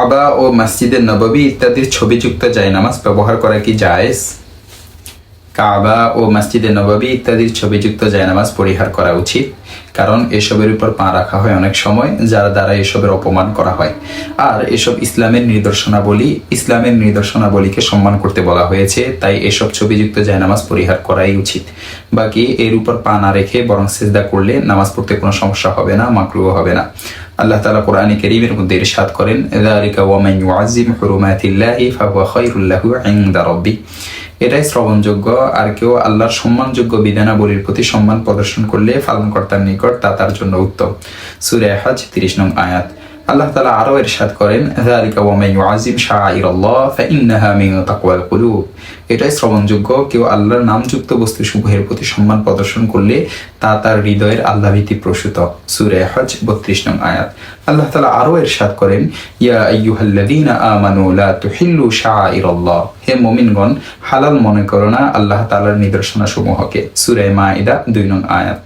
কাবা ও মসজিদে নববী ইত্যাদির ছবিযুক্ত জায়নামাজ ব্যবহার করা কি জায়েজ? কাবা ও মসজিদে নববী ইত্যাদির ছবিযুক্ত জায়নামাজ পরিহার করা উচিত, কারণ এসবের উপর পা রাখা হয় অনেক সময়, যার দ্বারা এসবের অপমান করা হয়। আর এসব ইসলামের নিদর্শনাবলীকে সম্মান করতে বলা হয়েছে, তাই এসব ছবিযুক্ত জায়নামাজ পরিহার করাই উচিত। বাকি এর উপর পা না রেখে বরং সিজদা করলে নামাজ পড়তে কোনো সমস্যা হবে না, মাকরুহ হবে না। আল্লাহ তাআলা কোরআনে কারীমের মধ্যে ইরশাদ করেন, যালিকা ওয়া মান ইউআযযিম হুরুমাতিল্লাহি ফাহুয়া খায়রুল লাহু ইনদা রাব্বিহ। এটাই শ্রবণযোগ্য, আর কেউ আল্লাহর সম্মানযোগ্য বিধানাবলীর প্রতি সম্মান প্রদর্শন করলে পালনকর্তার নিকট তা তার জন্য উত্তম। সূরা হজ 30 নং আয়াত। আল্লাহ তাআলা আরো ইরশাদ করেন, যালিকা ওয়া মান ইউআযিম শাআইরাল্লাহ ফাইন্নাহা মিন তাকওয়াল কুলুব। এটাই শ্রবণযোগ্য, কেউ আল্লাহর নামযুক্ত বস্তুসমূহের প্রতি সম্মান প্রদর্শন করলে তা তার হৃদয়ের আল্লাহভীতি প্রসূত। সূরা হজ 32 নং আয়াত। আল্লাহ তাআলা আরো ইরশাদ করেন, ইয়া আইয়ুহাল্লাযীনা আমানু লা তুহিল্লু শাআইরাল্লাহ। হে মুমিনগণ, হালাল মনে করো না আল্লাহ তাআলার নিদর্শনসমূহকে। সূরা মাঈদা 2 নং আয়াত।